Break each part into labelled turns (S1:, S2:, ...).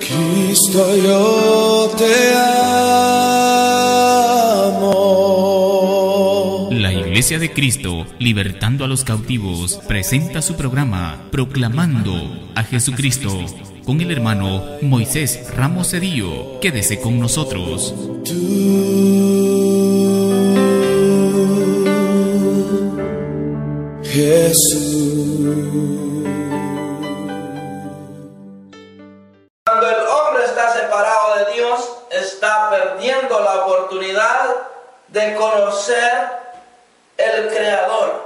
S1: Cristo, yo te amo.
S2: La Iglesia de Cristo, libertando a los cautivos, presenta su programa Proclamando a Jesucristo con el hermano Moisés Ramos Cedillo. Quédese con nosotros.
S1: Jesús.
S3: Cuando el hombre está separado de Dios, está perdiendo la oportunidad de conocer el Creador.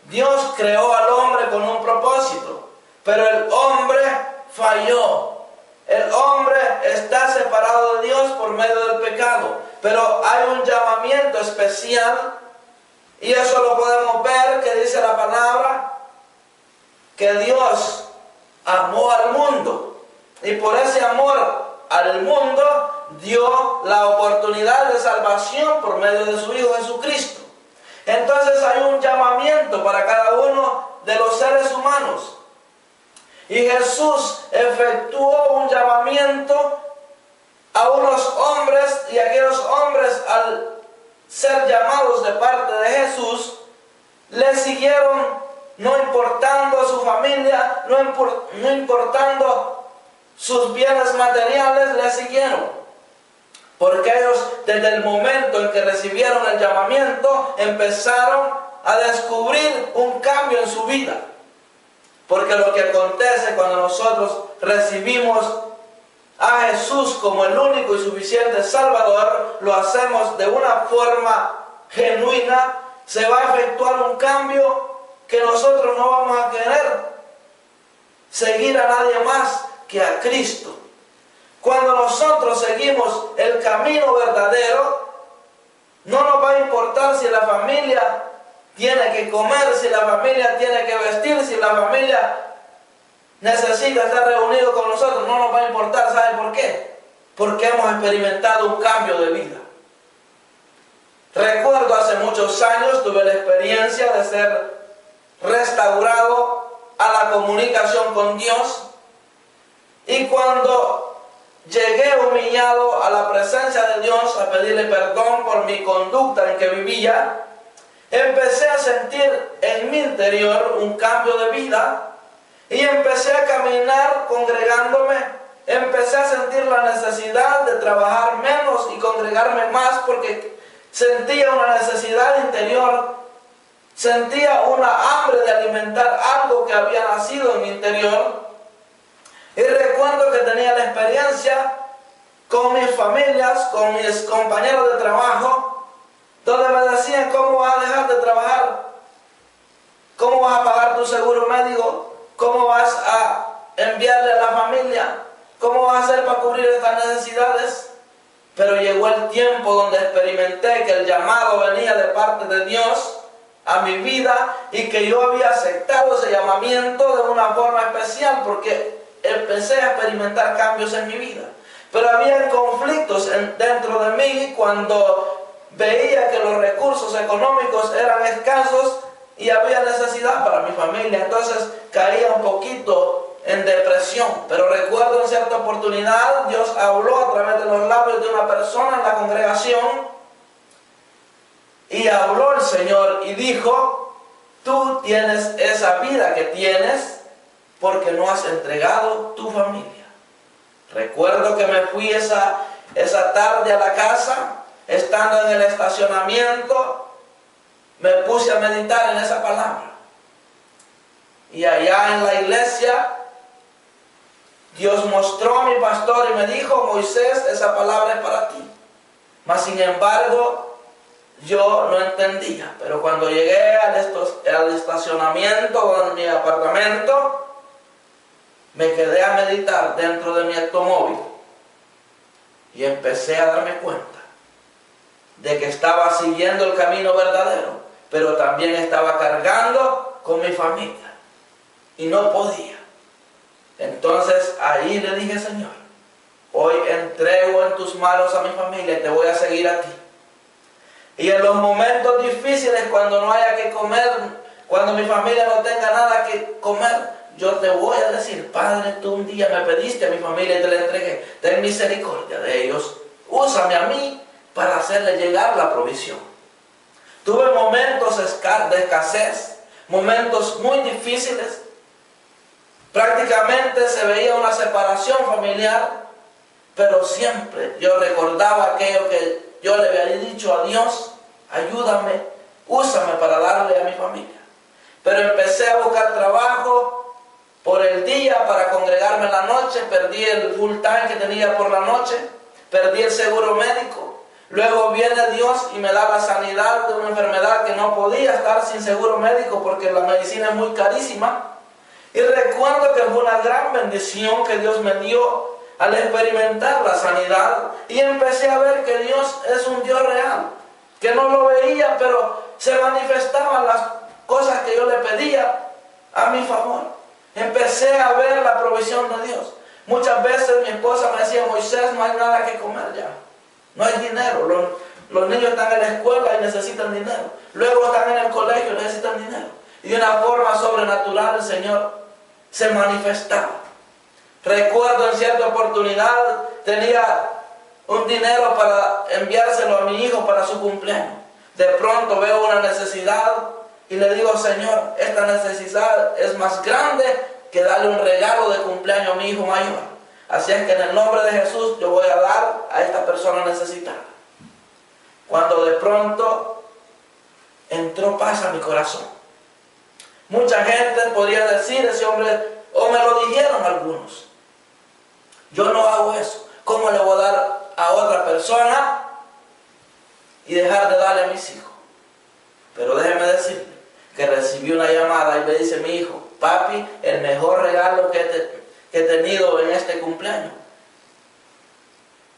S3: Dios creó al hombre con un propósito, pero el hombre falló. El hombre está separado de Dios por medio del pecado, pero hay un llamamiento especial. Y eso lo podemos ver, que dice la palabra, que Dios amó al mundo. Y por ese amor al mundo, dio la oportunidad de salvación por medio de su Hijo Jesucristo. Entonces hay un llamamiento para cada uno de los seres humanos. Y Jesús efectuó un llamamiento a unos hombres, y aquellos hombres, al ser llamados de parte de Jesús, le siguieron, no importando su familia, no importando sus bienes materiales, le siguieron. Porque ellos, desde el momento en que recibieron el llamamiento, empezaron a descubrir un cambio en su vida. Porque lo que acontece cuando nosotros recibimos a Jesús como el único y suficiente Salvador, lo hacemos de una forma genuina, se va a efectuar un cambio que nosotros no vamos a querer seguir a nadie más que a Cristo. Cuando nosotros seguimos el camino verdadero, no nos va a importar si la familia tiene que comer, si la familia tiene que vestir, si la familia necesita estar reunido con nosotros, no nos va a importar. ¿Sabe por qué? Porque hemos experimentado un cambio de vida. Recuerdo hace muchos años, tuve la experiencia de ser restaurado a la comunicación con Dios, y cuando llegué humillado a la presencia de Dios a pedirle perdón por mi conducta en que vivía, empecé a sentir en mi interior un cambio de vida. Y empecé a caminar congregándome, empecé a sentir la necesidad de trabajar menos y congregarme más, porque sentía una necesidad interior, sentía una hambre de alimentar algo que había nacido en mi interior. Y recuerdo que tenía la experiencia con mis familias, con mis compañeros de trabajo, donde me decían: ¿cómo vas a dejar de trabajar? ¿Cómo vas a pagar tu seguro médico? ¿Cómo vas a enviarle a la familia? ¿Cómo vas a hacer para cubrir estas necesidades? Pero llegó el tiempo donde experimenté que el llamado venía de parte de Dios a mi vida, y que yo había aceptado ese llamamiento de una forma especial, porque empecé a experimentar cambios en mi vida. Pero había conflictos dentro de mí cuando veía que los recursos económicos eran escasos y había necesidad para mi familia. Entonces caía un poquito en depresión. Pero recuerdo en cierta oportunidad, Dios habló a través de los labios de una persona en la congregación, y habló el Señor y dijo: tú tienes esa vida que tienes porque no has entregado tu familia. Recuerdo que me fui esa tarde a la casa, estando en el estacionamiento, me puse a meditar en esa palabra. Y allá en la iglesia, Dios mostró a mi pastor y me dijo: Moisés, esa palabra es para ti. Mas sin embargo, yo no entendía. Pero cuando llegué al estacionamiento de mi apartamento, me quedé a meditar dentro de mi automóvil. Y empecé a darme cuenta de que estaba siguiendo el camino verdadero, pero también estaba cargando con mi familia y no podía. Entonces ahí le dije: Señor, hoy entrego en tus manos a mi familia y te voy a seguir a ti. Y en los momentos difíciles, cuando no haya que comer, cuando mi familia no tenga nada que comer, yo te voy a decir, Padre, tú un día me pediste a mi familia y te la entregué. Ten misericordia de ellos. Úsame a mí para hacerle llegar la provisión. Tuve momentos de escasez, momentos muy difíciles. Prácticamente se veía una separación familiar, pero siempre yo recordaba aquello que yo le había dicho a Dios: ayúdame, úsame para darle a mi familia. Pero empecé a buscar trabajo por el día para congregarme en la noche, perdí el full time que tenía por la noche, perdí el seguro médico. Luego viene Dios y me da la sanidad de una enfermedad que no podía estar sin seguro médico porque la medicina es muy carísima. Y recuerdo que fue una gran bendición que Dios me dio al experimentar la sanidad, y empecé a ver que Dios es un Dios real, que no lo veía, pero se manifestaban las cosas que yo le pedía a mi favor. Empecé a ver la provisión de Dios. Muchas veces mi esposa me decía: Moisés, no hay nada que comer ya, no hay dinero, los niños están en la escuela y necesitan dinero, luego están en el colegio y necesitan dinero. Y de una forma sobrenatural el Señor se manifestaba. Recuerdo en cierta oportunidad tenía un dinero para enviárselo a mi hijo para su cumpleaños. De pronto veo una necesidad y le digo: Señor, esta necesidad es más grande que darle un regalo de cumpleaños a mi hijo mayor. Así es que en el nombre de Jesús yo voy a dar a esta persona necesitada. Cuando de pronto entró paz a mi corazón. Mucha gente podría decir: ese hombre, o me lo dijeron algunos, yo no hago eso. ¿Cómo le voy a dar a otra persona y dejar de darle a mis hijos? Pero déjeme decirle que recibí una llamada y me dice mi hijo: papi, el mejor regalo que he tenido en este cumpleaños.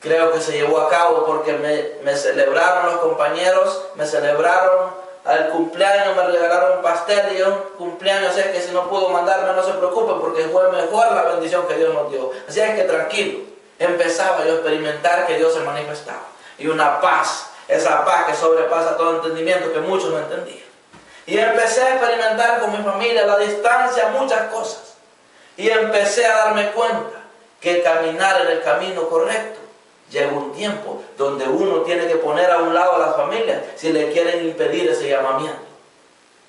S3: Creo que se llevó a cabo porque me celebraron los compañeros, me celebraron al cumpleaños, me regalaron un pastel y un cumpleaños. Así es que si no pudo mandarme, no se preocupe, porque fue mejor la bendición que Dios nos dio. Así es que tranquilo. Empezaba yo a experimentar que Dios se manifestaba. Y una paz, esa paz que sobrepasa todo entendimiento, que muchos no entendían. Y empecé a experimentar con mi familia a la distancia muchas cosas. Y empecé a darme cuenta que caminar en el camino correcto llega un tiempo donde uno tiene que poner a un lado a las familias si le quieren impedir ese llamamiento.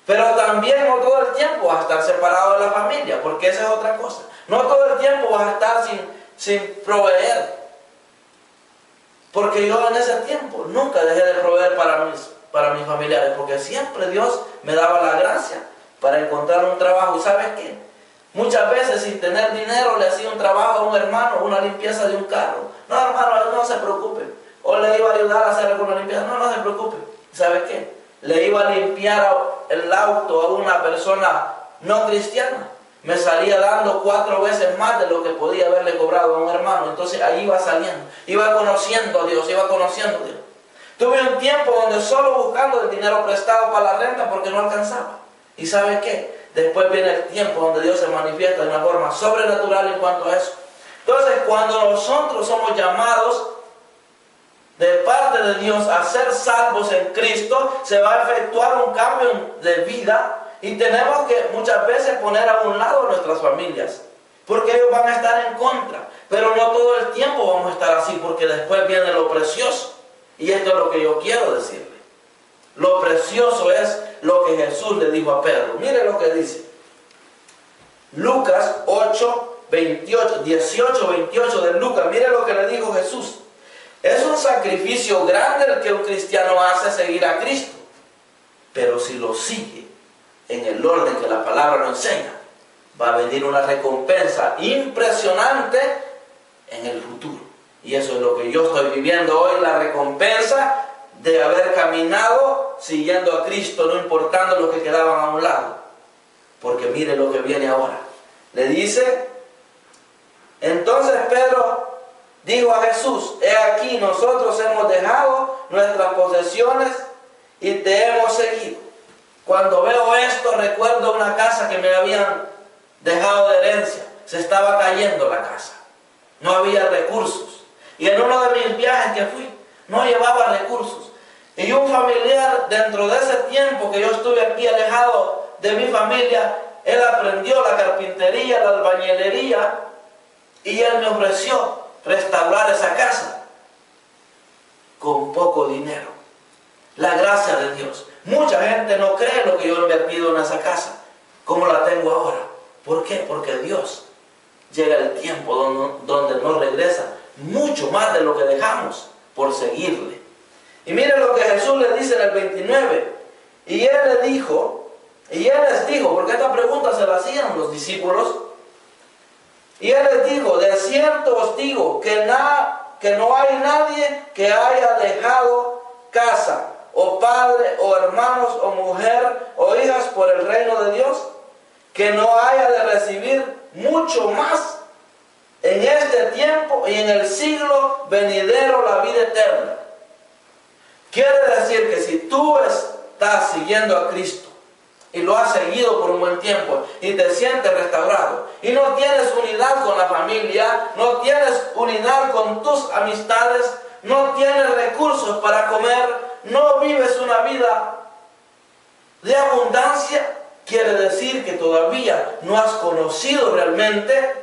S3: Pero también no todo el tiempo vas a estar separado de la familia, porque esa es otra cosa. No todo el tiempo vas a estar sin proveer. Porque yo en ese tiempo nunca dejé de proveer para mis familiares, porque siempre Dios me daba la gracia para encontrar un trabajo. ¿Y sabes qué? Muchas veces sin tener dinero le hacía un trabajo a un hermano, una limpieza de un carro. No, hermano, no se preocupe. O le iba a ayudar a hacer alguna limpieza. No se preocupe. ¿Sabe qué? Le iba a limpiar el auto a una persona no cristiana. Me salía dando 4 veces más de lo que podía haberle cobrado a un hermano. Entonces ahí iba saliendo. Iba conociendo a Dios, iba conociendo a Dios. Tuve un tiempo donde solo buscando el dinero prestado para la renta porque no alcanzaba. ¿Y sabe qué? Después viene el tiempo donde Dios se manifiesta de una forma sobrenatural en cuanto a eso. Entonces, cuando nosotros somos llamados de parte de Dios a ser salvos en Cristo, se va a efectuar un cambio de vida y tenemos que muchas veces poner a un lado nuestras familias, porque ellos van a estar en contra. Pero no todo el tiempo vamos a estar así, porque después viene lo precioso. Y esto es lo que yo quiero decirle. Lo precioso es lo que Jesús le dijo a Pedro. Mire lo que dice Lucas 18, 28 de Lucas. Mire lo que le dijo Jesús. Es un sacrificio grande el que un cristiano hace seguir a Cristo, pero si lo sigue en el orden que la palabra nos enseña, va a venir una recompensa impresionante en el futuro. Y eso es lo que yo estoy viviendo hoy, la recompensa de haber caminado siguiendo a Cristo, no importando lo que quedaban a un lado. Porque mire lo que viene ahora. Le dice: entonces Pedro dijo a Jesús: he aquí, nosotros hemos dejado nuestras posesiones y te hemos seguido. Cuando veo esto, recuerdo una casa que me habían dejado de herencia. Se estaba cayendo la casa. No había recursos. Y en uno de mis viajes que fui, no llevaba recursos. Y un familiar, dentro de ese tiempo que yo estuve aquí alejado de mi familia, él aprendió la carpintería, la albañilería, y él me ofreció restaurar esa casa con poco dinero. La gracia de Dios. Mucha gente no cree lo que yo he invertido en esa casa, como la tengo ahora. ¿Por qué? Porque Dios llega el tiempo donde nos regresa mucho más de lo que dejamos por seguirle. Y miren lo que Jesús le dice en el 29. Y él les dijo, porque esta pregunta se la hacían los discípulos. Y él les dijo: de cierto os digo que no hay nadie que haya dejado casa, o padre, o hermanos, o mujer, o hijas por el reino de Dios, que no haya de recibir mucho más en este tiempo y en el siglo venidero la vida eterna. Quiere decir que si tú estás siguiendo a Cristo y lo has seguido por un buen tiempo y te sientes restaurado y no tienes unidad con la familia, no tienes unidad con tus amistades, no tienes recursos para comer, no vives una vida de abundancia, quiere decir que todavía no has conocido realmente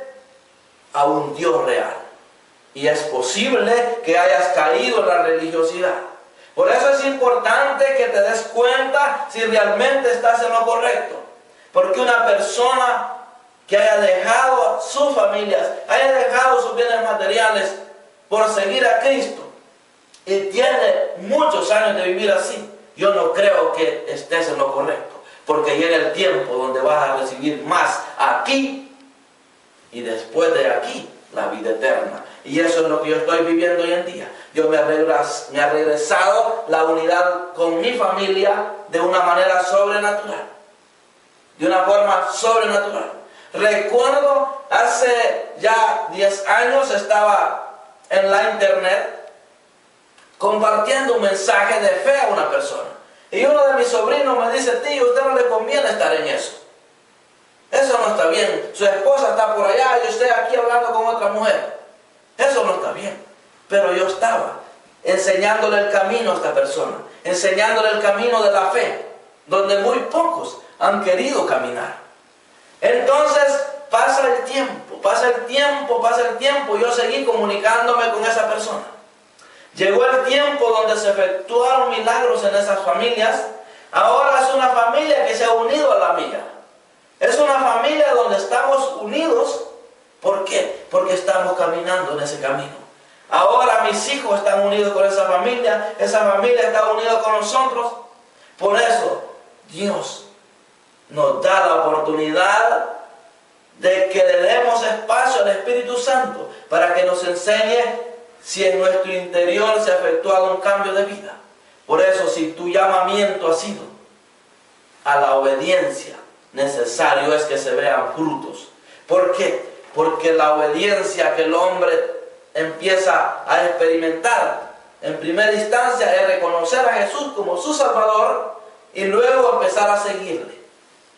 S3: a un Dios real. Y es posible que hayas caído en la religiosidad. Por eso es importante que te des cuenta si realmente estás en lo correcto. Porque una persona que haya dejado sus familias, haya dejado sus bienes materiales por seguir a Cristo y tiene muchos años de vivir así, yo no creo que estés en lo correcto. Porque llega el tiempo donde vas a recibir más aquí y después de aquí la vida eterna. Y eso es lo que yo estoy viviendo hoy en día. Yo me ha regresado la unidad con mi familia de una manera sobrenatural. De una forma sobrenatural. Recuerdo hace ya 10 años estaba en la internet compartiendo un mensaje de fe a una persona. Y uno de mis sobrinos me dice: tío, a usted no le conviene estar en eso. Eso no está bien. Su esposa está por allá y usted aquí hablando con otra mujer. Eso no está bien. Pero yo estaba enseñándole el camino a esta persona, enseñándole el camino de la fe, donde muy pocos han querido caminar. Entonces pasa el tiempo, yo seguí comunicándome con esa persona. Llegó el tiempo donde se efectuaron milagros en esas familias. Ahora es una familia que se ha unido a la mía. Es una familia donde estamos unidos. ¿Por qué? Porque estamos caminando en ese camino. Ahora mis hijos están unidos con esa familia está unida con nosotros. Por eso Dios nos da la oportunidad de que le demos espacio al Espíritu Santo para que nos enseñe si en nuestro interior se ha efectuado un cambio de vida. Por eso, si tu llamamiento ha sido a la obediencia, necesario es que se vean frutos. ¿Por qué? Porque la obediencia que el hombre empieza a experimentar en primera instancia es reconocer a Jesús como su Salvador y luego empezar a seguirle.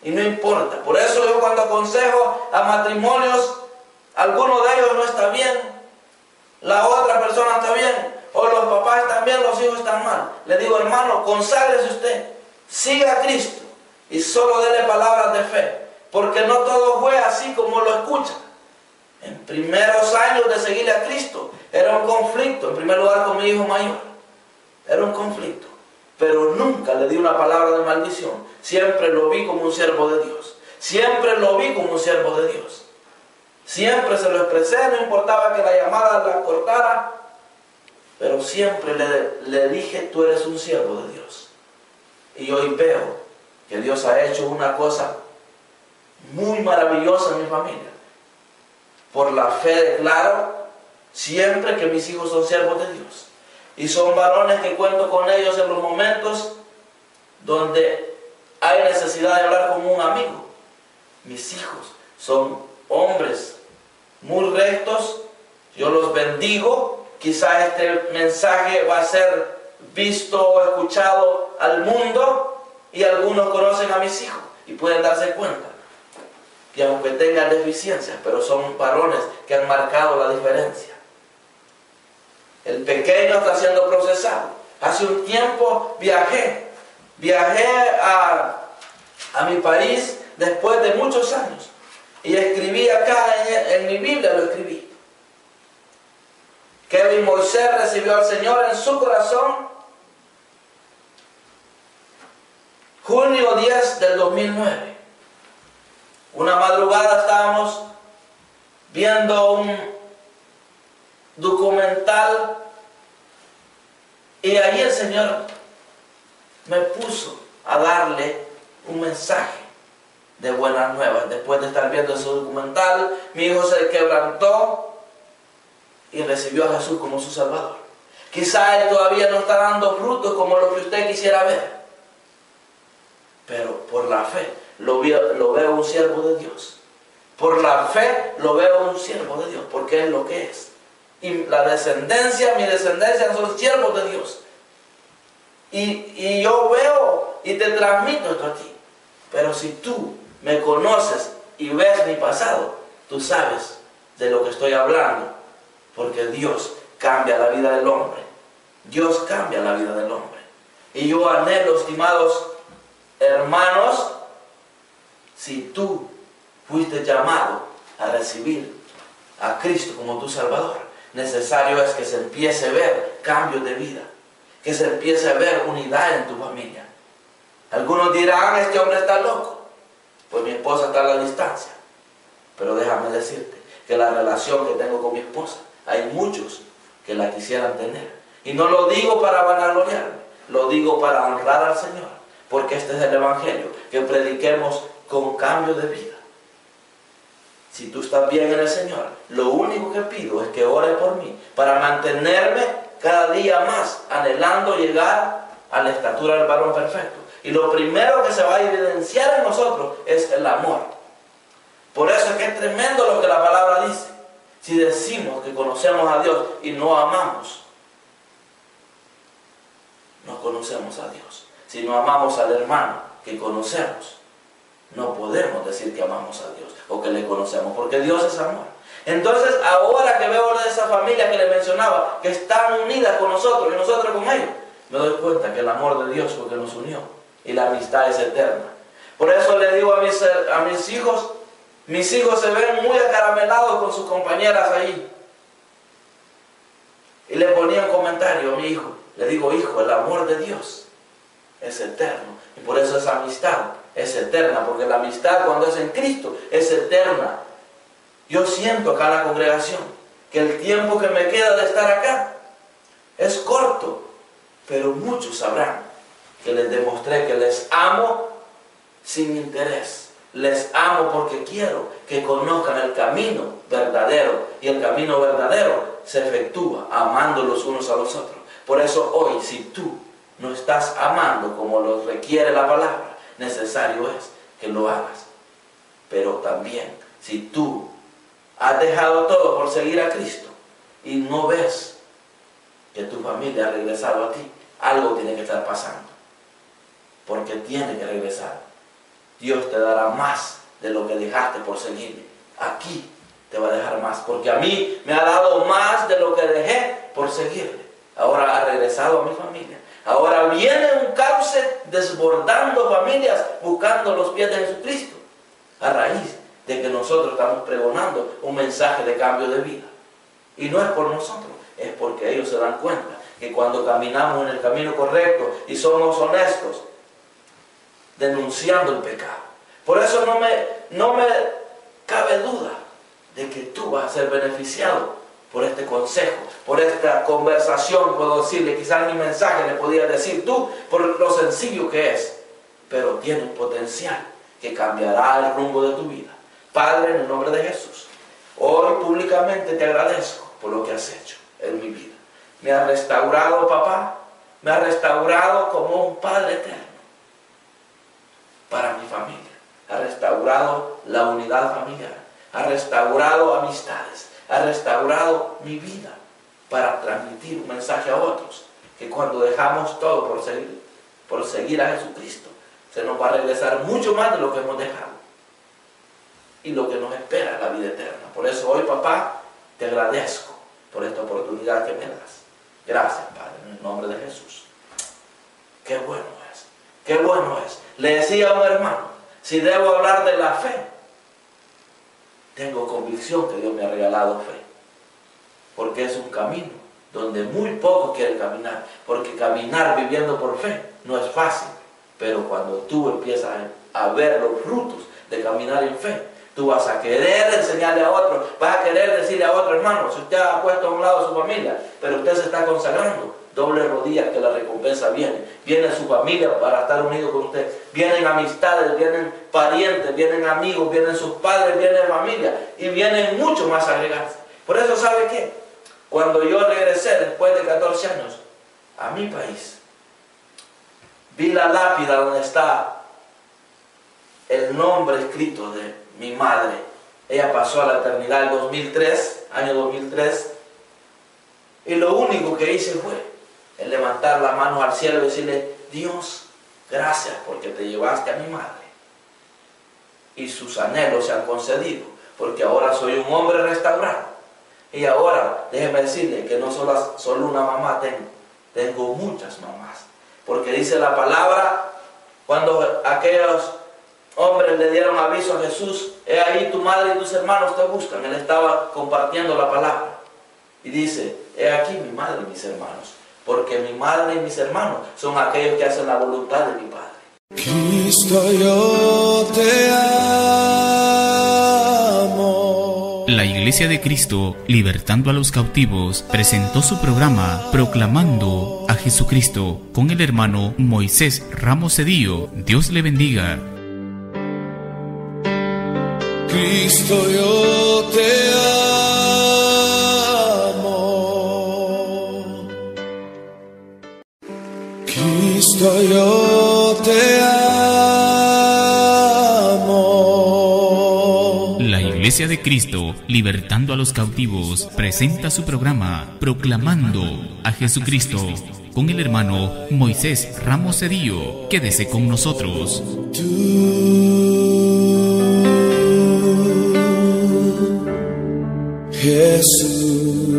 S3: Y no importa. Por eso yo cuando aconsejo a matrimonios, alguno de ellos no está bien, la otra persona está bien, o los papás están bien, los hijos están mal. Le digo: hermano, conságrese usted, siga a Cristo y solo dele palabras de fe, porque no todo fue así como lo escucha. En primeros años de seguirle a Cristo era un conflicto, en primer lugar con mi hijo mayor, era un conflicto, pero nunca le di una palabra de maldición. Siempre lo vi como un siervo de Dios, siempre lo vi como un siervo de Dios. Siempre se lo expresé, no importaba que la llamada la cortara, pero siempre le dije: tú eres un siervo de Dios. Y hoy veo que Dios ha hecho una cosa muy maravillosa en mi familia. Por la fe declaro siempre que mis hijos son siervos de Dios. Y son varones que cuento con ellos en los momentos donde hay necesidad de hablar con un amigo. Mis hijos son hombres muy rectos, yo los bendigo. Quizás este mensaje va a ser visto o escuchado al mundo y algunos conocen a mis hijos y pueden darse cuenta que aunque tengan deficiencias, pero son varones que han marcado la diferencia. El pequeño está siendo procesado. Hace un tiempo viajé a mi país después de muchos años. Y escribí acá en mi Biblia, lo escribí. Kevin Moisés recibió al Señor en su corazón junio 10 del 2009. Una madrugada estábamos viendo un documental y ahí el Señor me puso a darle un mensaje de buenas nuevas. Después de estar viendo ese documental, mi hijo se quebrantó y recibió a Jesús como su Salvador. Quizá él todavía no está dando frutos como lo que usted quisiera ver, pero por la fe lo veo un siervo de Dios. Por la fe lo veo un siervo de Dios, porque es lo que es. Y la descendencia, mi descendencia son siervos de Dios. Y yo veo y te transmito esto a ti. Pero si tú me conoces y ves mi pasado, tú sabes de lo que estoy hablando, porque Dios cambia la vida del hombre. Dios cambia la vida del hombre. Y yo anhelo, estimados hermanos, si tú fuiste llamado a recibir a Cristo como tu Salvador, necesario es que se empiece a ver cambios de vida, que se empiece a ver unidad en tu familia. Algunos dirán, este hombre está loco. Pues mi esposa está a la distancia. Pero déjame decirte que la relación que tengo con mi esposa, hay muchos que la quisieran tener. Y no lo digo para vanagloriarme, lo digo para honrar al Señor, porque este es el Evangelio, que prediquemos con cambio de vida. Si tú estás bien en el Señor, lo único que pido es que ore por mí, para mantenerme cada día más anhelando llegar a la estatura del varón perfecto. Y lo primero que se va a evidenciar en nosotros es el amor. Por eso es que es tremendo lo que la palabra dice. Si decimos que conocemos a Dios y no amamos, no conocemos a Dios. Si no amamos al hermano que conocemos, no podemos decir que amamos a Dios o que le conocemos, porque Dios es amor. Entonces, ahora que veo de esa familia que le mencionaba, que están unidas con nosotros y nosotros con ellos, me doy cuenta que el amor de Dios fue que nos unió y la amistad es eterna. Por eso le digo a mis hijos, mis hijos se ven muy acaramelados con sus compañeras ahí. Y le ponía un comentario a mi hijo, le digo, hijo, el amor de Dios es eterno. Y por eso esa amistad es eterna, porque la amistad cuando es en Cristo es eterna. Yo siento acá en la congregación que el tiempo que me queda de estar acá es corto, pero muchos sabrán que les demostré que les amo sin interés. Les amo porque quiero que conozcan el camino verdadero, y el camino verdadero se efectúa amando los unos a los otros. Por eso hoy, si tú no estás amando como lo requiere la palabra, necesario es que lo hagas. Pero también, si tú has dejado todo por seguir a Cristo y no ves que tu familia ha regresado a ti, algo tiene que estar pasando, porque tiene que regresar. Dios te dará más de lo que dejaste por seguirle. Aquí te va a dejar más, porque a mí me ha dado más de lo que dejé por seguirle. Ahora ha regresado a mi familia. Ahora viene un cauce desbordando familias, buscando los pies de Jesucristo, a raíz de que nosotros estamos pregonando un mensaje de cambio de vida. Y no es por nosotros, es porque ellos se dan cuenta que cuando caminamos en el camino correcto y somos honestos, denunciando el pecado. Por eso no me cabe duda de que tú vas a ser beneficiado por este consejo, por esta conversación. Puedo decirle, quizás mi mensaje le podías decir tú, por lo sencillo que es, pero tiene un potencial que cambiará el rumbo de tu vida. Padre, en el nombre de Jesús, hoy públicamente te agradezco por lo que has hecho en mi vida. Me has restaurado, papá, me has restaurado como un Padre eterno para mi familia. Ha restaurado la unidad familiar, ha restaurado amistades, ha restaurado mi vida para transmitir un mensaje a otros, que cuando dejamos todo por seguir a Jesucristo, se nos va a regresar mucho más de lo que hemos dejado, y lo que nos espera es la vida eterna. Por eso hoy, papá, te agradezco por esta oportunidad que me das. Gracias, Padre, en el nombre de Jesús. Qué bueno es, qué bueno es. Le decía a un hermano, Si debo hablar de la fe, tengo convicción que Dios me ha regalado fe, porque es un camino donde muy pocos quieren caminar, porque caminar viviendo por fe no es fácil, pero cuando tú empiezas a ver los frutos de caminar en fe, tú vas a querer enseñarle a otro, vas a querer decirle a otro: hermano, si usted ha puesto a un lado a su familia, pero usted se está consagrando, doble rodillas que la recompensa viene. Viene su familia para estar unido con usted, vienen amistades, vienen parientes, vienen amigos, vienen sus padres, viene familia y vienen mucho más agregados. Por eso, ¿sabe qué? Cuando yo regresé después de 14 años a mi país, vi la lápida donde está el nombre escrito de mi madre. Ella pasó a la eternidad en 2003, año 2003, y lo único que hice fue el levantar las manos al cielo y decirle: Dios, gracias porque te llevaste a mi madre y sus anhelos se han concedido, porque ahora soy un hombre restaurado. Y ahora déjeme decirle que no solo una mamá tengo muchas mamás, porque dice la palabra, cuando aquellos hombres le dieron aviso a Jesús: he ahí tu madre y tus hermanos te buscan. Él estaba compartiendo la palabra y dice: he aquí mi madre y mis hermanos, porque mi madre y mis hermanos son aquellos que hacen la voluntad de mi Padre.
S1: Cristo, yo te amo.
S2: La Iglesia de Cristo, libertando a los cautivos, presentó su programa Proclamando a Jesucristo con el hermano Moisés Ramos Cedillo. Dios le bendiga.
S1: Cristo, yo te amo. Cristo, yo te amo.
S2: La Iglesia de Cristo, libertando a los cautivos, presenta su programa Proclamando a Jesucristo con el hermano Moisés Ramos Cedillo. Quédese con nosotros.
S1: Jesús.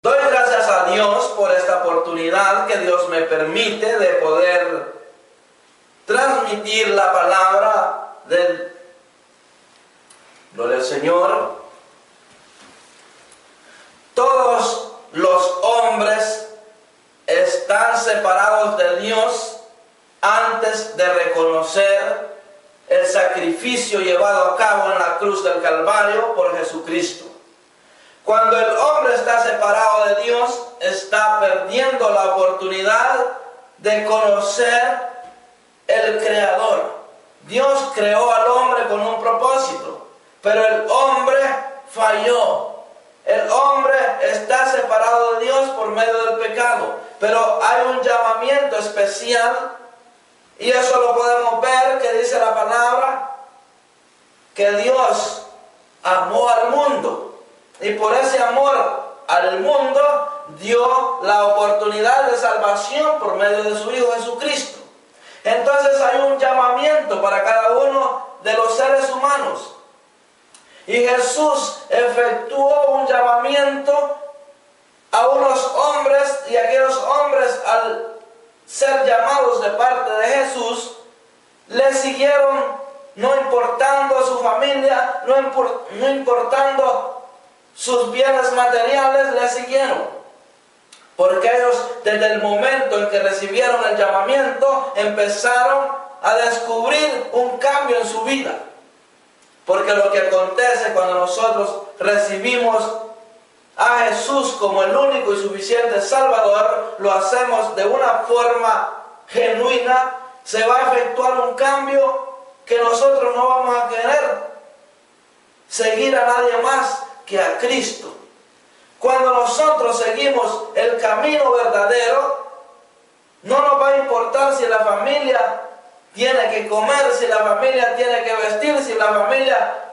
S3: Doy gracias a Dios por esta oportunidad que Dios me permite de poder transmitir la palabra del Señor. Todos los hombres están separados de Dios antes de reconocer el sacrificio llevado a cabo en la cruz del Calvario por Jesucristo. Cuando el hombre está separado de Dios, está perdiendo la oportunidad de conocer el Creador. Dios creó al hombre con un propósito, pero el hombre falló. El hombre está separado de Dios por medio del pecado, pero hay un llamamiento especial. Y eso lo podemos ver, que dice la palabra, que Dios amó al mundo. Y por ese amor al mundo, dio la oportunidad de salvación por medio de su Hijo Jesucristo. Entonces hay un llamamiento para cada uno de los seres humanos. Y Jesús efectuó un llamamiento a unos hombres, y aquellos hombres, al ser llamados de parte de Jesús, le siguieron, no importando su familia, no importando sus bienes materiales, le siguieron. Porque ellos, desde el momento en que recibieron el llamamiento, empezaron a descubrir un cambio en su vida. Porque lo que acontece cuando nosotros recibimos a Jesús como el único y suficiente Salvador, lo hacemos de una forma genuina, se va a efectuar un cambio que nosotros no vamos a querer seguir a nadie más que a Cristo. Cuando nosotros seguimos el camino verdadero, no nos va a importar si la familia tiene que comer, si la familia tiene que vestir, si la familia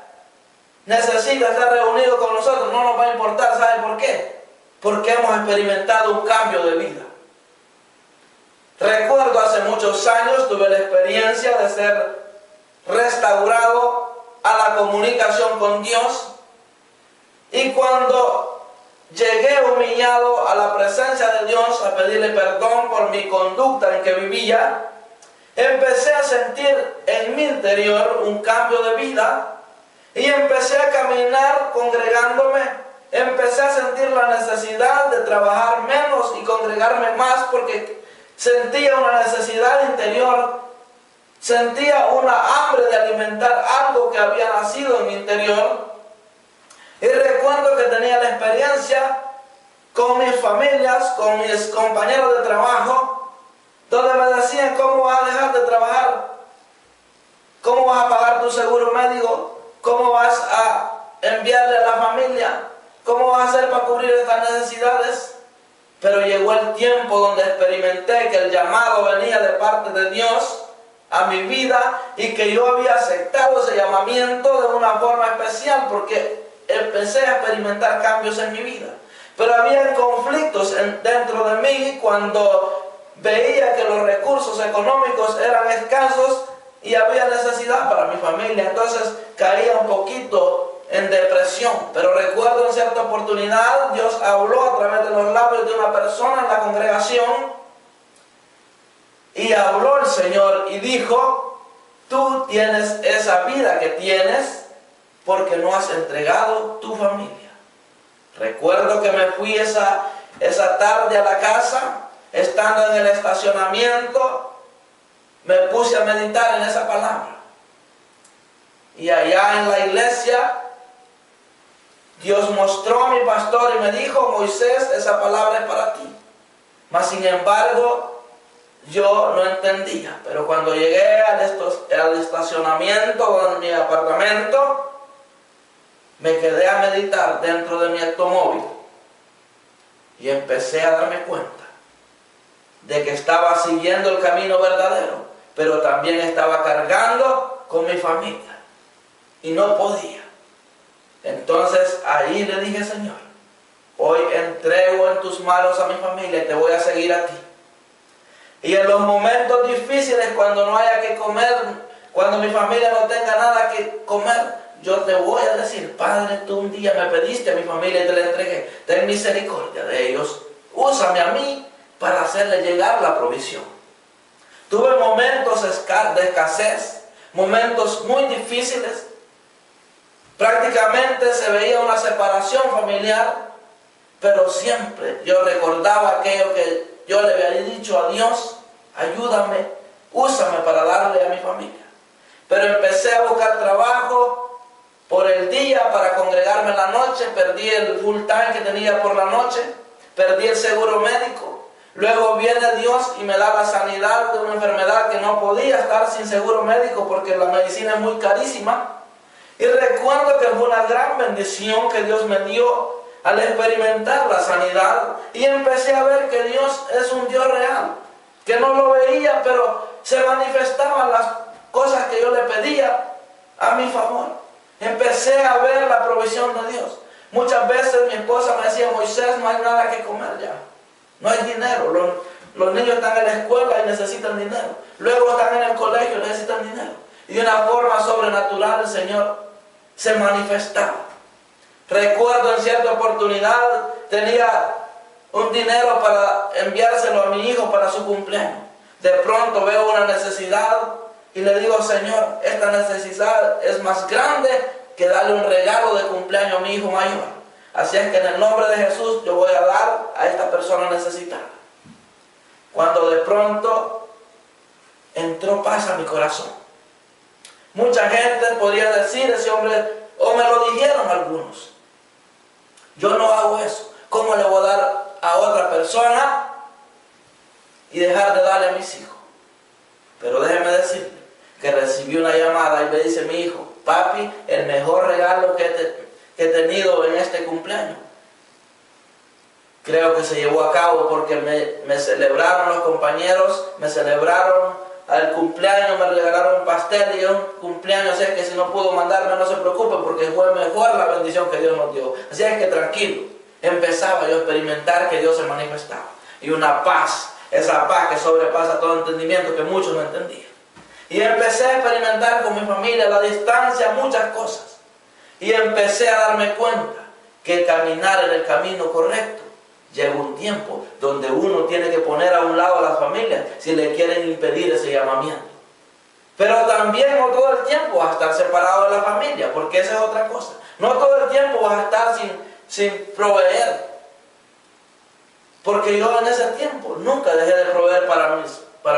S3: necesita estar reunido con nosotros, no nos va a importar. ¿Sabe por qué? Porque hemos experimentado un cambio de vida. Recuerdo hace muchos años, tuve la experiencia de ser restaurado a la comunicación con Dios, y cuando llegué humillado a la presencia de Dios a pedirle perdón por mi conducta en que vivía, empecé a sentir en mi interior un cambio de vida y empecé a caminar congregándome. Empecé a sentir la necesidad de trabajar menos y congregarme más porque sentía una necesidad interior, sentía una hambre de alimentar algo que había nacido en mi interior. Y recuerdo que tenía la experiencia con mis familias, con mis compañeros de trabajo, donde me decían: ¿cómo vas a dejar de trabajar? ¿Cómo vas a pagar tu seguro médico? ¿Cómo vas a enviarle a la familia? ¿Cómo vas a hacer para cubrir estas necesidades? Pero llegó el tiempo donde experimenté que el llamado venía de parte de Dios a mi vida y que yo había aceptado ese llamamiento de una forma especial porque empecé a experimentar cambios en mi vida. Pero había conflictos dentro de mí cuando veía que los recursos económicos eran escasos y había necesidad para mi familia. Entonces caía un poquito en depresión. Pero recuerdo en cierta oportunidad Dios habló a través de los labios de una persona en la congregación y habló el Señor y dijo: tú tienes esa vida que tienes porque no has entregado tu familia. Recuerdo que me fui esa tarde a la casa, estando en el estacionamiento, me puse a meditar en esa palabra. Y allá en la iglesia, Dios mostró a mi pastor y me dijo: Moisés, esa palabra es para ti. Mas sin embargo, yo no entendía. Pero cuando llegué al estacionamiento de mi apartamento, me quedé a meditar dentro de mi automóvil y empecé a darme cuenta de que estaba siguiendo el camino verdadero, pero también estaba cargando con mi familia y no podía. Entonces ahí le dije: Señor, hoy entrego en tus manos a mi familia y te voy a seguir a ti. Y en los momentos difíciles, cuando no haya que comer, cuando mi familia no tenga nada que comer, yo te voy a decir: Padre, tú un día me pediste a mi familia y te la entregué. Ten misericordia de ellos. Úsame a mí para hacerle llegar la provisión. Tuve momentos de escasez, momentos muy difíciles. Prácticamente se veía una separación familiar, pero siempre yo recordaba aquello que yo le había dicho a Dios: ayúdame, úsame para darle a mi familia. Pero empecé a buscar trabajo por el día para congregarme en la noche, perdí el full time que tenía por la noche, perdí el seguro médico. Luego viene Dios y me da la sanidad de una enfermedad que no podía estar sin seguro médico porque la medicina es muy carísima. Y recuerdo que fue una gran bendición que Dios me dio al experimentar la sanidad y empecé a ver que Dios es un Dios real, que no lo veía, pero se manifestaban las cosas que yo le pedía a mi favor. Empecé a ver la provisión de Dios. Muchas veces mi esposa me decía: Moisés, no hay nada que comer ya, no hay dinero, los niños están en la escuela y necesitan dinero, luego están en el colegio y necesitan dinero. Y de una forma sobrenatural el Señor se manifestaba. Recuerdo en cierta oportunidad tenía un dinero para enviárselo a mi hijo para su cumpleaños. De pronto veo una necesidad y le digo: Señor, esta necesidad es más grande que darle un regalo de cumpleaños a mi hijo mayor. Así es que en el nombre de Jesús yo voy a dar a esta persona necesitada. Cuando de pronto entró paz a mi corazón. Mucha gente podría decir: ese hombre, o me lo dijeron algunos, yo no hago eso. ¿Cómo le voy a dar a otra persona y dejar de darle a mis hijos? Pero déjeme decirle que recibí una llamada y me dice mi hijo: papi, el mejor regalo que he tenido en este cumpleaños. Creo que se llevó a cabo porque me celebraron los compañeros, me celebraron al cumpleaños, me regalaron un pastel y un cumpleaños. Así es que si no pudo mandarme, no se preocupe, porque fue mejor la bendición que Dios nos dio. Así es que tranquilo. Empezaba yo a experimentar que Dios se manifestaba. Y una paz, esa paz que sobrepasa todo entendimiento, que muchos no entendían. Y empecé a experimentar con mi familia a la distancia muchas cosas. Y empecé a darme cuenta que caminar en el camino correcto. Llega un tiempo donde uno tiene que poner a un lado a las familias si le quieren impedir ese llamamiento. Pero también no todo el tiempo vas a estar separado de la familia, porque esa es otra cosa. No todo el tiempo vas a estar sin proveer. Porque yo en ese tiempo nunca dejé de proveer para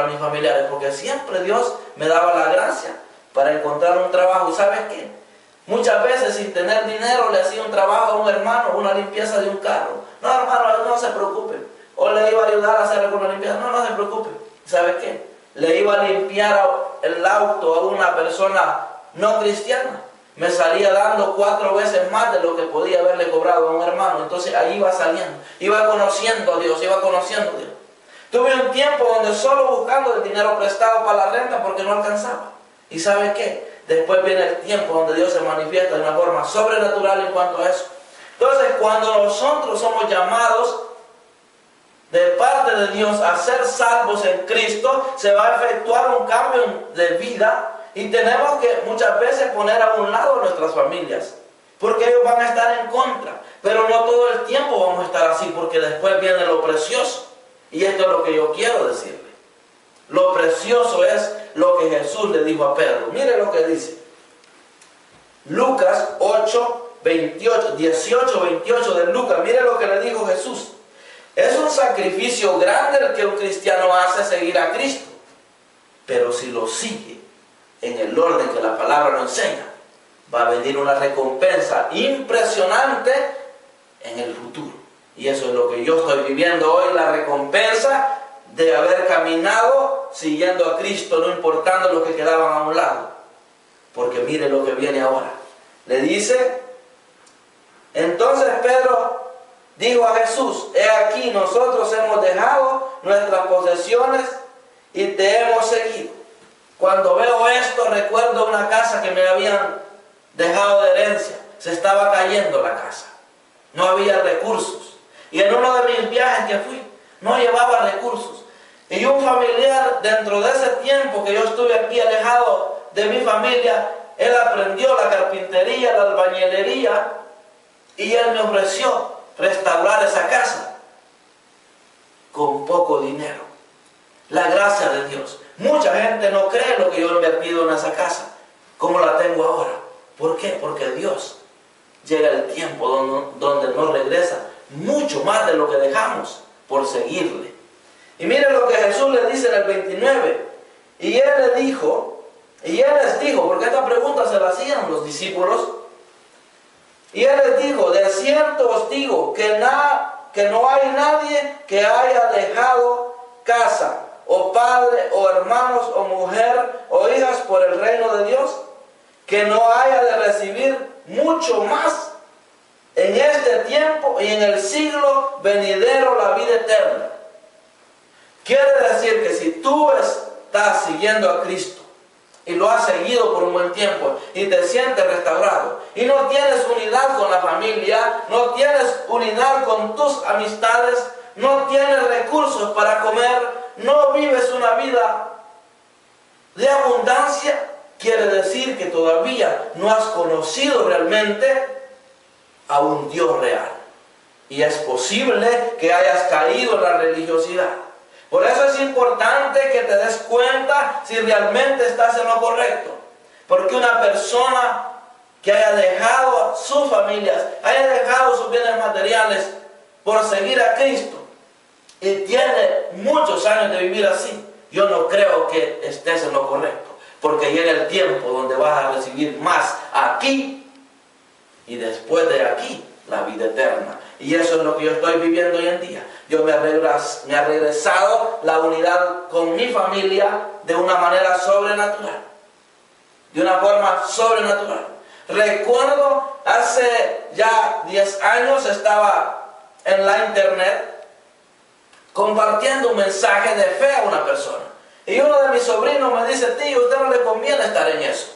S3: mis familiares, porque siempre Dios me daba la gracia para encontrar un trabajo. ¿Y sabes qué? Muchas veces sin tener dinero le hacía un trabajo a un hermano, una limpieza de un carro. No, hermano, no se preocupe. O le iba a ayudar a hacer alguna limpieza. No se preocupe. ¿Sabes qué? Le iba a limpiar el auto a una persona no cristiana. Me salía dando 4 veces más de lo que podía haberle cobrado a un hermano. Entonces ahí iba saliendo, iba conociendo a Dios, iba conociendo a Dios. Tuve un tiempo donde solo buscando el dinero prestado para la renta porque no alcanzaba. ¿Y sabes qué? Después viene el tiempo donde Dios se manifiesta de una forma sobrenatural en cuanto a eso. Entonces, cuando nosotros somos llamados de parte de Dios a ser salvos en Cristo, se va a efectuar un cambio de vida. Y tenemos que muchas veces poner a un lado a nuestras familias, porque ellos van a estar en contra. Pero no todo el tiempo vamos a estar así, porque después viene lo precioso. Y esto es lo que yo quiero decirle. Lo precioso es lo que Jesús le dijo a Pedro. Mire lo que dice. Lucas 18, 28 de Lucas. Mire lo que le dijo Jesús. Es un sacrificio grande el que un cristiano hace seguir a Cristo. Pero si lo sigue en el orden que la palabra lo enseña, va a venir una recompensa impresionante en el futuro. Y eso es lo que yo estoy viviendo hoy, la recompensa de haber caminado siguiendo a Cristo, no importando lo que quedaban a un lado. Porque mire lo que viene ahora. Le dice, entonces Pedro dijo a Jesús, he aquí nosotros hemos dejado nuestras posesiones y te hemos seguido. Cuando veo esto, recuerdo una casa que me habían dejado de herencia. Se estaba cayendo la casa. No había recursos. Y en uno de mis viajes que fui, no llevaba recursos. Y un familiar, dentro de ese tiempo que yo estuve aquí alejado de mi familia, él aprendió la carpintería, la albañilería, y él me ofreció restaurar esa casa con poco dinero. La gracia de Dios. Mucha gente no cree lo que yo he invertido en esa casa, como la tengo ahora. ¿Por qué? Porque Dios llega el tiempo donde nos regresa mucho más de lo que dejamos por seguirle. Y miren lo que Jesús le dice en el 29. Y él les dijo, porque esta pregunta se la hacían los discípulos. Y él les dijo, de cierto os digo que no hay nadie que haya dejado casa, o padre, o hermanos, o mujer, o hijas por el reino de Dios, que no haya de recibir mucho más en este tiempo y en el siglo venidero la vida eterna. Quiere decir que si tú estás siguiendo a Cristo y lo has seguido por un buen tiempo y te sientes restaurado y no tienes unidad con la familia, no tienes unidad con tus amistades, no tienes recursos para comer, no vives una vida de abundancia, quiere decir que todavía no has conocido realmente a un Dios real. Y es posible que hayas caído en la religiosidad. Por eso es importante que te des cuenta si realmente estás en lo correcto. Porque una persona que haya dejado sus familias, haya dejado sus bienes materiales por seguir a Cristo y tiene muchos años de vivir así, yo no creo que estés en lo correcto. Porque llega el tiempo donde vas a recibir más aquí y después de aquí la vida eterna. Y eso es lo que yo estoy viviendo hoy en día. Yo me ha regresado la unidad con mi familia de una manera sobrenatural. De una forma sobrenatural. Recuerdo hace ya 10 años estaba en la internet compartiendo un mensaje de fe a una persona. Y uno de mis sobrinos me dice, tío, a usted no le conviene estar en eso.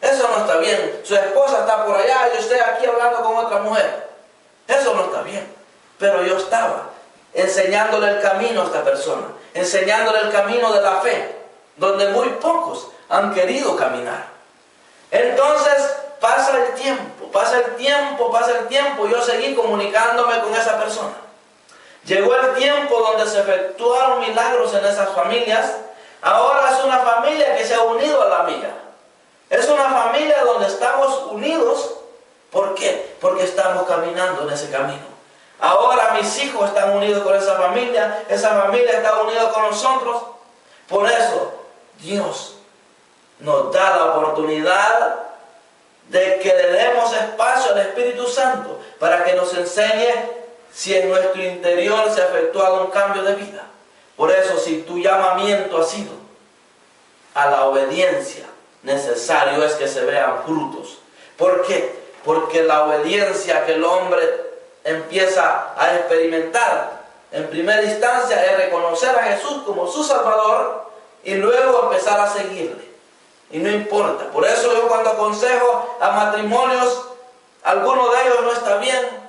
S3: Eso no está bien. Su esposa está por allá y usted aquí hablando con otra mujer. Eso no está bien. Pero yo estaba enseñándole el camino a esta persona. Enseñándole el camino de la fe. Donde muy pocos han querido caminar. Entonces, pasa el tiempo, yo seguí comunicándome con esa persona. Llegó el tiempo donde se efectuaron milagros en esas familias. Ahora es una familia que se ha unido a la mía. Es una familia donde estamos unidos. ¿Por qué? Porque estamos caminando en ese camino. Ahora mis hijos están unidos con esa familia está unida con nosotros. Por eso Dios nos da la oportunidad de que le demos espacio al Espíritu Santo para que nos enseñe si en nuestro interior se ha efectuado un cambio de vida. Por eso, si tu llamamiento ha sido a la obediencia, necesario es que se vean frutos. ¿Por qué? Porque la obediencia que el hombre empieza a experimentar en primera instancia es reconocer a Jesús como su Salvador y luego empezar a seguirle. Y no importa. Por eso yo cuando aconsejo a matrimonios, alguno de ellos no está bien,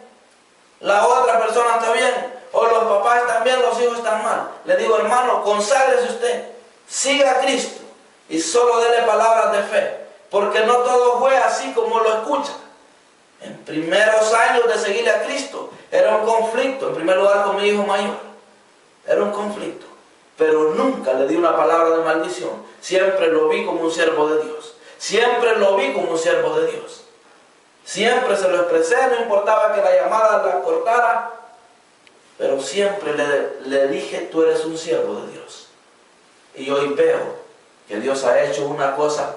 S3: la otra persona está bien, o los papás están bien, los hijos están mal. Le digo, hermano, conságrese usted, siga a Cristo y solo dele palabras de fe, porque no todo fue así como lo escuchan. En primeros años de seguirle a Cristo era un conflicto, en primer lugar con mi hijo mayor, era un conflicto, pero nunca le di una palabra de maldición. Siempre lo vi como un siervo de Dios, siempre lo vi como un siervo de Dios, siempre se lo expresé, no importaba que la llamada la cortara, pero siempre le dije, tú eres un siervo de Dios. Y hoy veo que Dios ha hecho una cosa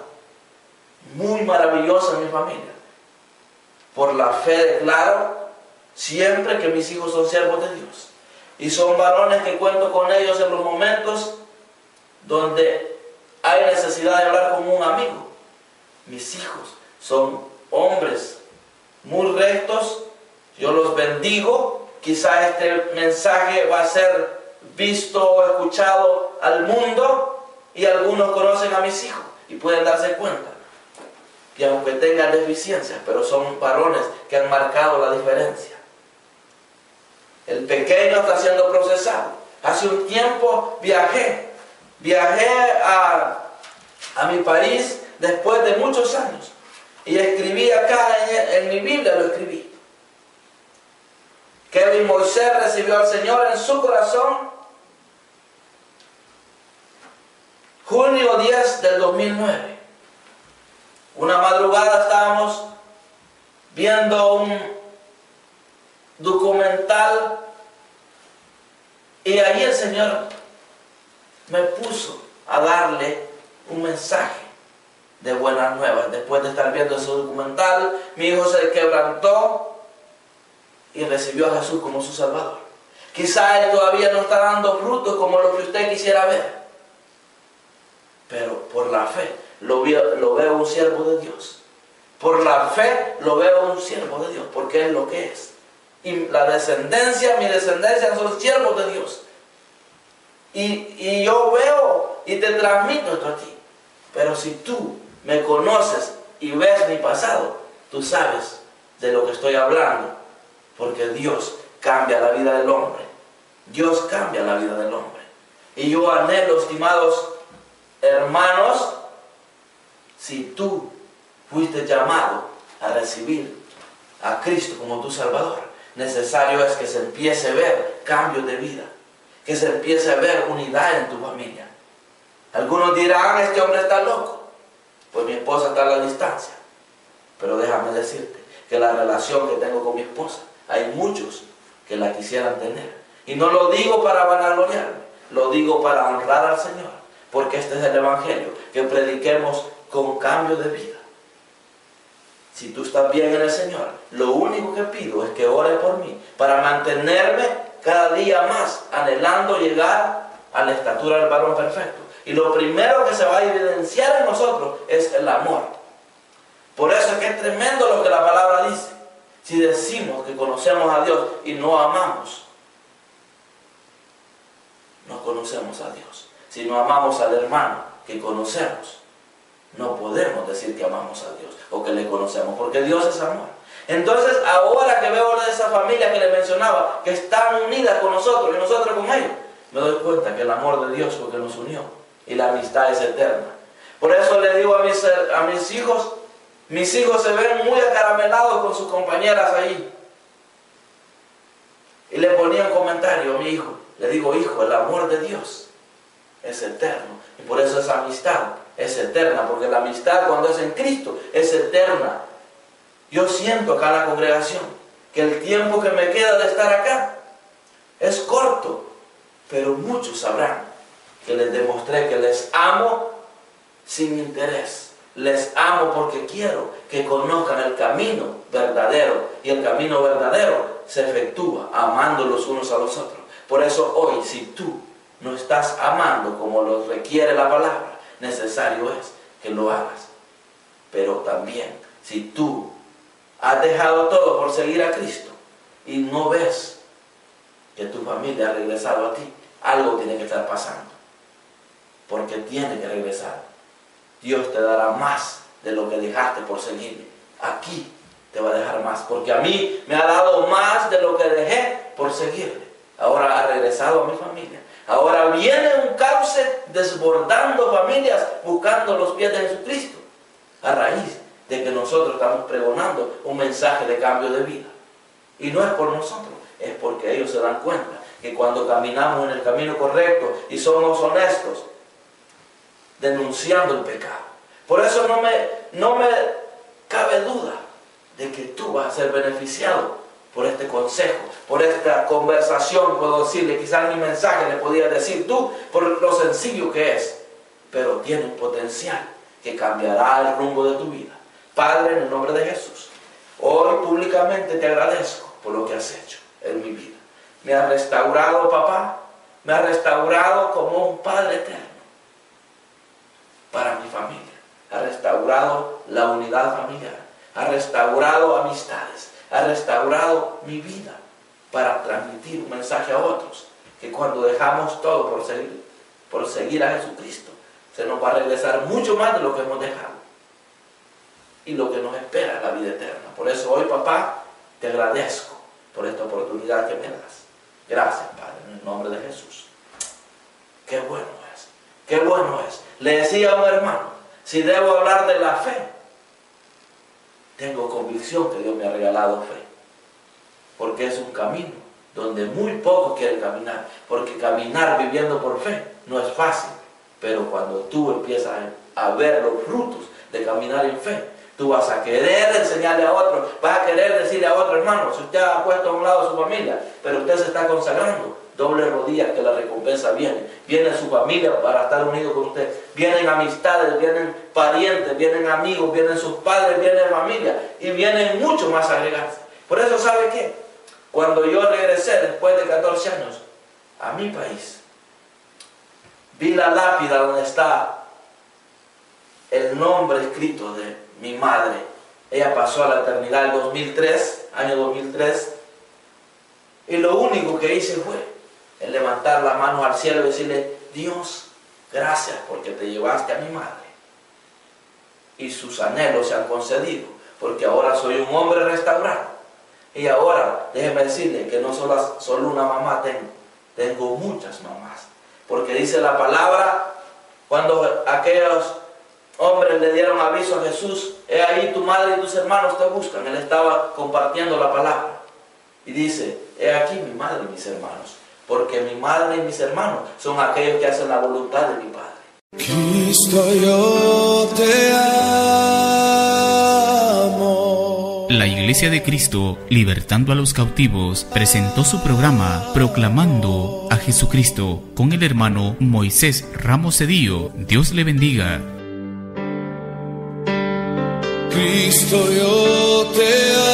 S3: muy maravillosa en mi familia. Por la fe declaro siempre que mis hijos son siervos de Dios. Y son varones que cuento con ellos en los momentos donde hay necesidad de hablar con un amigo. Mis hijos son hombres muy rectos. Yo los bendigo. Quizá este mensaje va a ser visto o escuchado al mundo y algunos conocen a mis hijos y pueden darse cuenta. Y aunque tengan deficiencias, pero son varones que han marcado la diferencia. El pequeño está siendo procesado. Hace un tiempo viajé a mi país después de muchos años. Y escribí acá en mi Biblia, lo escribí. Kevin Moisés recibió al Señor en su corazón junio 10 del 2009. Una madrugada estábamos viendo un documental y ahí el Señor me puso a darle un mensaje de buenas nuevas. Después de estar viendo ese documental, mi hijo se quebrantó y recibió a Jesús como su Salvador. Quizá él todavía no está dando frutos como lo que usted quisiera ver, pero por la fe lo veo un siervo de Dios. Por la fe lo veo un siervo de Dios, porque es lo que es. Y mi descendencia son siervos de Dios. Y yo veo y te transmito esto a ti. Pero si tú me conoces y ves mi pasado, tú sabes de lo que estoy hablando, porque Dios cambia la vida del hombre. Dios cambia la vida del hombre. Y yo anhelo, estimados hermanos, si tú fuiste llamado a recibir a Cristo como tu Salvador, necesario es que se empiece a ver cambios de vida, que se empiece a ver unidad en tu familia. Algunos dirán, este hombre está loco. Pues mi esposa está a la distancia. Pero déjame decirte que la relación que tengo con mi esposa, hay muchos que la quisieran tener. Y no lo digo para vanagloriarme, lo digo para honrar al Señor, porque este es el Evangelio, que prediquemos con cambio de vida. Si tú estás bien en el Señor, lo único que pido es que ores por mí, para mantenerme cada día más anhelando llegar a la estatura del varón perfecto. Y lo primero que se va a evidenciar en nosotros es el amor. Por eso es que es tremendo lo que la palabra dice. Si decimos que conocemos a Dios y no amamos, no conocemos a Dios. Si no amamos al hermano que conocemos, no podemos decir que amamos a Dios o que le conocemos, porque Dios es amor. Entonces, ahora que veo de esa familia que le mencionaba, que están unidas con nosotros y nosotros con ellos, me doy cuenta que el amor de Dios fue que nos unió y la amistad es eterna. Por eso le digo a mis hijos, Mis hijos se ven muy acaramelados con sus compañeras ahí. Y le ponía un comentario a mi hijo. Le digo, hijo, el amor de Dios es eterno. Y por eso esa amistad es eterna. Porque la amistad cuando es en Cristo es eterna. Yo siento acá en la congregación que el tiempo que me queda de estar acá es corto. Pero muchos sabrán que les demostré que les amo sin interés. Les amo porque quiero que conozcan el camino verdadero. Y el camino verdadero se efectúa amando los unos a los otros. Por eso hoy, si tú no estás amando como lo requiere la palabra, necesario es que lo hagas. Pero también, si tú has dejado todo por seguir a Cristo y no ves que tu familia ha regresado a ti, algo tiene que estar pasando. Porque tiene que regresar. Dios te dará más de lo que dejaste por seguirme. Aquí te va a dejar más. Porque a mí me ha dado más de lo que dejé por seguirle. Ahora ha regresado a mi familia. Ahora viene un cauce desbordando familias buscando los pies de Jesucristo. A raíz de que nosotros estamos pregonando un mensaje de cambio de vida. Y no es por nosotros, es porque ellos se dan cuenta que cuando caminamos en el camino correcto y somos honestos, denunciando el pecado. Por eso no me cabe duda de que tú vas a ser beneficiado por este consejo, por esta conversación. Puedo decirle, quizás mi mensaje le podía decir tú, por lo sencillo que es, pero tiene un potencial que cambiará el rumbo de tu vida. Padre, en el nombre de Jesús, hoy públicamente te agradezco por lo que has hecho en mi vida. Me has restaurado, papá, me has restaurado como un Padre eterno para mi familia. Ha restaurado la unidad familiar, ha restaurado amistades, ha restaurado mi vida para transmitir un mensaje a otros, que cuando dejamos todo por seguir a Jesucristo, se nos va a regresar mucho más de lo que hemos dejado y lo que nos espera es la vida eterna. Por eso hoy, papá, te agradezco por esta oportunidad que me das. Gracias, Padre, en el nombre de Jesús. Qué bueno es, qué bueno es. Le decía a un hermano, si debo hablar de la fe, tengo convicción que Dios me ha regalado fe. Porque es un camino donde muy pocos quieren caminar. Porque caminar viviendo por fe no es fácil. Pero cuando tú empiezas a ver los frutos de caminar en fe, tú vas a querer enseñarle a otro, vas a querer decirle a otro, hermano, si usted ha puesto a un lado a su familia, pero usted se está consagrando, doble rodillas que la recompensa viene. Viene su familia para estar unido con usted. Vienen amistades, vienen parientes, vienen amigos, vienen sus padres, viene familia y vienen mucho más a agregarse. Por eso, ¿sabe qué? Cuando yo regresé después de 14 años a mi país, vi la lápida donde está el nombre escrito de mi madre. Ella pasó a la eternidad en 2003, año 2003, y lo único que hice fue el levantar las manos al cielo y decirle, Dios, gracias porque te llevaste a mi madre. Y sus anhelos se han concedido, porque ahora soy un hombre restaurado. Y ahora, déjeme decirle que no solo una mamá tengo muchas mamás. Porque dice la palabra, cuando aquellos hombres le dieron aviso a Jesús, he ahí tu madre y tus hermanos te buscan. Él estaba compartiendo la palabra. Y dice, he aquí mi madre y mis hermanos. Porque mi madre y mis hermanos son aquellos que hacen la voluntad de mi Padre.
S1: Cristo, yo te amo.
S2: La Iglesia de Cristo, libertando a los cautivos, presentó su programa Proclamando a Jesucristo con el hermano Moisés Ramos Cedillo. Dios le bendiga.
S1: Cristo, yo te amo.